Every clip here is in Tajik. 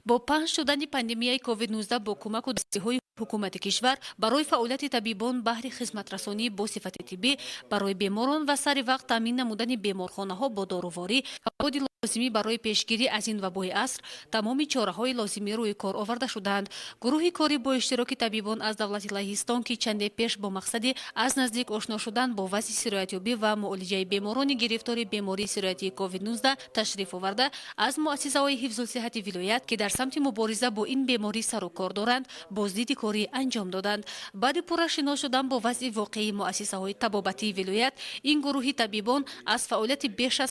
با پنج شدن پاندمیای کووید 19 با کمک و دسته‌های حکومت کشور برای فعالیت طبیبان بهره خدمت رسانی با صفت طبی برای بیماران و سر وقت تامین نمودن بیمارخانه‌ها با داروواری مواد لازمی برای پیشگیری از این وبای عصر تمام چاره‌های لازمی روی کار آورده شدند. گروه کاری با اشتراک طبیبان از دولت لهستان که چند پیش با مقصد از نزدیک آشنا شدن با وضع سرایتیابی و معالجه بیماران گرفتار بیماری سرایتی کووید 19 تشریف آورده از مؤسسه‌های حفظ الصحت ولایت که در سمت مبارزه با این بیماری سر و کار دارند بازدید کاری انجام دادند. بعد پرآشنا شدن با وضع واقعی مؤسسه‌های طبابتی ولایت، این گروه طبیبان از فعالیت بیش از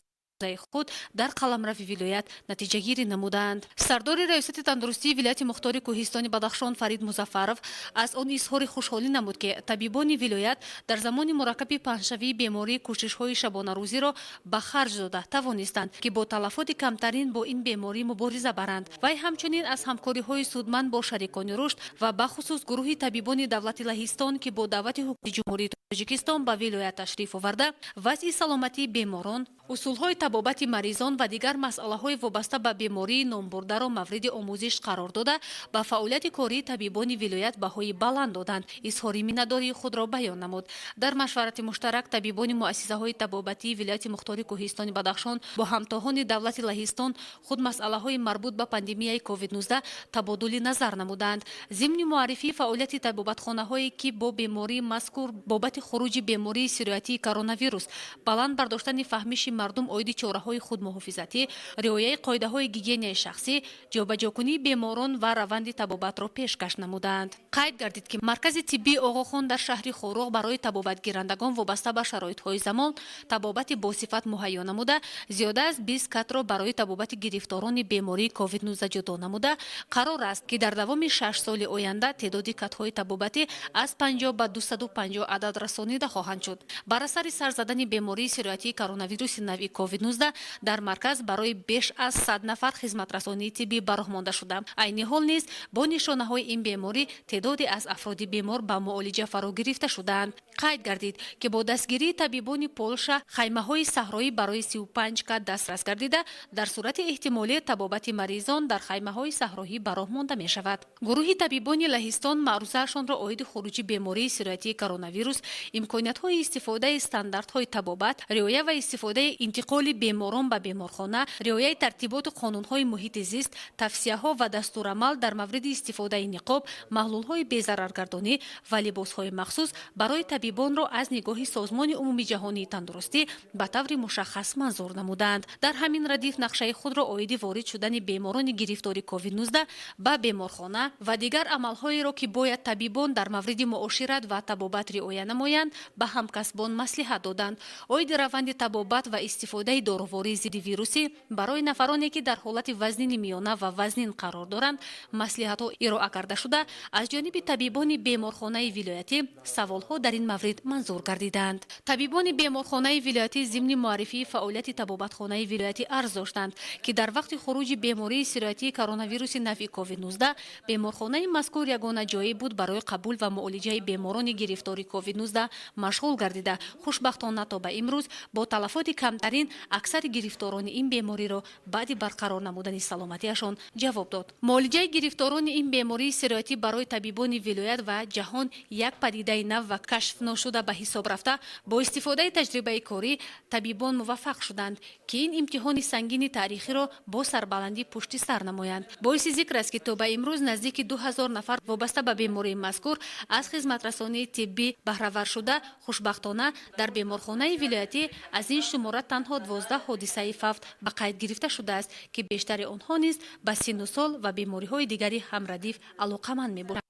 خود در قلمرو ولایت نتیجه گیری نمودند. سردار ریاست تندرستی ولایت مختار کوهستان بادخشان فرید مظفرов از آن اظهار خوشحالی نمود که طبیبان ولایت در زمان مرکب پنه‌شوی بیماری کوشش‌های شبانه روزی را به خرج داده توانستند که با تلفات کمترین با این بیماری مبارزه برند. وی همچنین از همکاری‌های سودمند با شریکان رشد و به خصوص گروه طبیبان دولت لهستان که با دعوت حکومت جمهوری تاجیکستان به ولایت تشریف آورده وضع سلامتی بیماران، اصولهای طبابت مریضان و دیگر مسائل وابسته به بیماری نامبرده را مورد آموزش قرار داده به فعالیت کاری طبیبان ولایت بهای بلند دادند. اظهار مینه‌داری خود را بیان نمود. در مشورت مشترک طبیبان مؤسسه‌های طبابتی ولایت مختار کوهستان بادخشان با همتاهان دولت لهستان خود مسائل‌های مربوط به پاندمیای کووید 19 تبادل نظر نمودند. ضمن معرفی فعالیت طبابتخانه‌هایی که با بیماری مذکور بابت خروج بیماری سرایتی کرونا ویروس بلند برداشتن فهمش مردم اوید چاره‌های خود محافظتی، رعایت قاعده‌های گیگینی شخصی، جابجاکنی بیماران و روند طبابت را پیشکش نمودند. قید گردید که مرکز طبی آقاخان در شهر خوروغ برای طبابت گیرندگان وابسته به شرایط‌های زمان طبابت با صفت مهیا نموده، زیاده از 20 کت را برای طبابت گرفتاران بیماری کووید 19 جدا نموده، قرار است که در دوام 6 سال آینده تعداد کت‌های طبابتی از 50 به 250 عدد رسانیده خواهند شد. بر اثر سر زدن بیماری سرایتی کرونا ویروس نوی کووید 19 در مرکز برای بیش از 100 نفر خدمت رسانی طبی برآمده شده. عین حال نیز با نشانه‌های این بیماری تعدادی از افراد بیمار به معالجه فرا گرفته شدند. قید گردید که با دستگیری طبیبان پولشا خیمه‌های صحرایی برای 35 کت دسترس گردیده در صورت احتمالی طبابت مریضان در خیمه‌های صحرایی برآمده می‌شود. گروه طبیبان لهستان معروضه‌شان را عاید خروجی بیماری سرایتی کرونا ویروس، امکانیت‌های استفاده استانداردهای طبابت، رعایت و استفاده انتقال بیماران به بیمارخانه، رعایت ترتیبات قانون‌های محیط زیست، توصیه‌ها و دستورالعمل در مورد استفاده نقاب، محلول‌های بی‌ضررگردانی و لباس‌های مخصوص برای طبیبان را از نگاه سازمان عمومی جهانی تندرستی به طور مشخص منظور نمودند. در همین ردیف نقشه خود را عاید وارد شدن بیماران گرفتار کووید 19 به بیمارخانه و دیگر عمل‌هایی را که باید طبیبان در مورد معاشرت و طبابت رعایت نمایند به همکسبان مصلحت دادند. عاید روند طبابت و استفاده داروواری ضد ویروسی برای نفرانی که در حالت وزنین میانه و وزنین قرار دارند مصلحت‌ها ارائه کرده شده از جانب طبیبان بیمارخانه ولایتی سوال‌ها در این مورد منظور گردیدند. طبیبان بیمارخانه ولایتی ضمن معرفی فعالیت طبابتخانه ولایتی عرض داشتند که در وقت خروج بیماری سرایتی کرونا ویروس نوی کووید 19 بیمارخانه مذکور یگانه جایی بود برای قبول و معالجه بیماران گرفتار کووید 19 مشغول گردیده. خوشبختانه تا به امروز با تلفات کمترین اکثر گرفتاران این بیماری را بعد برقرار نمودن سلامتیشان جواب داد. معالجه گرفتاران این بیماری سرایتی برای طبیبان ولایت و جهان یک پدیده نو و کشف نشده به حساب رفته. با استفاده تجربه کاری طبیبان موفق شدند که این امتحان سنگین تاریخی را با سربلندی پشت سر نمایند. باعث ذکر است که تا به امروز نزدیک 2000 نفر وابسته به بیماری مذکور از خدمت رسانی طبی بهره شده. خوشبختانه در بیمارخانه ولایتی از این شماره تنها 12 حادثه فوت به قید گرفته شده است که بیشتر آنها نیز به سن و سال و بیماری‌های دیگری همردیف علاقه‌مند می‌باشند.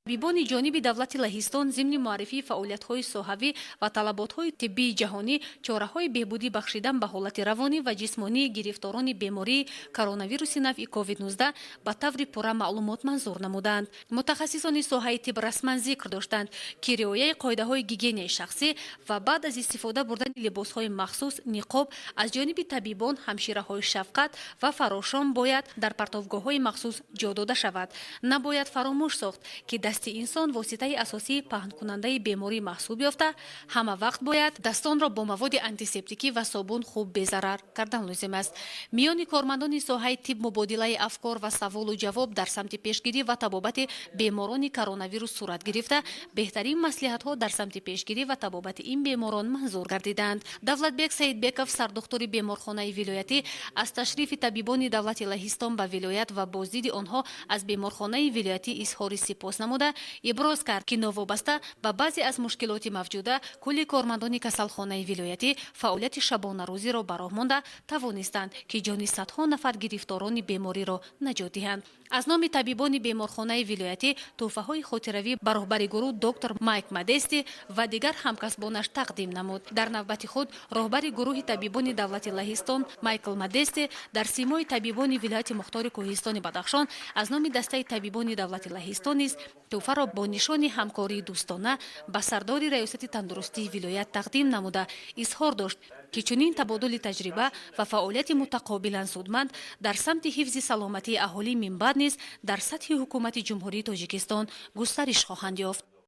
طبیبان جانب دولت لهستان ضمن معرفی فعالیت‌های صحوی و طلبات‌های طبی جهانی چاره‌های بهبودی بخشیدن به حالت روانی و جسمانی گرفتاران بیماری کرونا ویروس نوی کووید 19 به طور پوره معلومات منظور نمودند. متخصصان ساحه طب رسما ذکر داشتند که رعایت قاعده‌های گیگینی شخصی و بعد از استفاده بردن لباس‌های مخصوص نقاب از جانب طبیبان همشیره‌های شفقت و فراشان باید در پرتوگاه‌های مخصوص جا داده شود. نباید فراموش ساخت که дасти инсон воситаи асосии паҳнкунандаи беморӣ маҳсуб ёфта, ҳама вақт бояд дастонро бо маводи антисептикӣ ва собун хуб безарар кардан лозим аст. миёни кормандони соҳаи тиб мубодилаи афкор ва саволу ҷавоб дар самти пешгирӣ ва табобати беморони коронавирус сурат гирифта, беҳтарин маслиҳатҳо дар самти пешгирӣ ва табобати ин беморон манзур гардиданд. давлатбек саидбеков, сардухтури беморхонаи вилоятӣ, аз ташрифи табибони давлати Лахистон ба вилоят ва боздиди онҳо аз беморхонаи вилоятӣ изҳори сипос намуда, иброз кард, ки новобаста ба баъзе аз мушкилоти мавҷуда кулли кормандони касалхонаи вилоятӣ фаъолияти шабонарӯзиро ба роҳ монда тавонистанд, ки ҷони садҳо нафар гирифторони бемориро наҷот диҳанд. аз номи табибони беморхонаи вилоятӣ тӯҳфаҳои хотиравӣ ба роҳбари гурӯҳ доктор Майк Модести ва дигар ҳамкасбонаш тақдим намуд. дар навбати худ роҳбари гурӯҳи табибони давлати Лахистон Майкл Модести дар симои табибони вилояти мухтори кӯҳистони Бадахшон аз номи дастаи табибони давлати Лахистон низ тӯҳфаро бо нишони ҳамкории дӯстона ба сардори раёсати тандурустии вилоят тақдим намуда изҳор дошт, ки чунин табодули таҷриба ва фаъолияти мутақобилан судманд дар самти ҳифзи саломатии аҳолӣ минбаъд низ дар сатҳи ҳукумати ҷумҳурии Тоҷикистон густариш хоҳанд ёфт.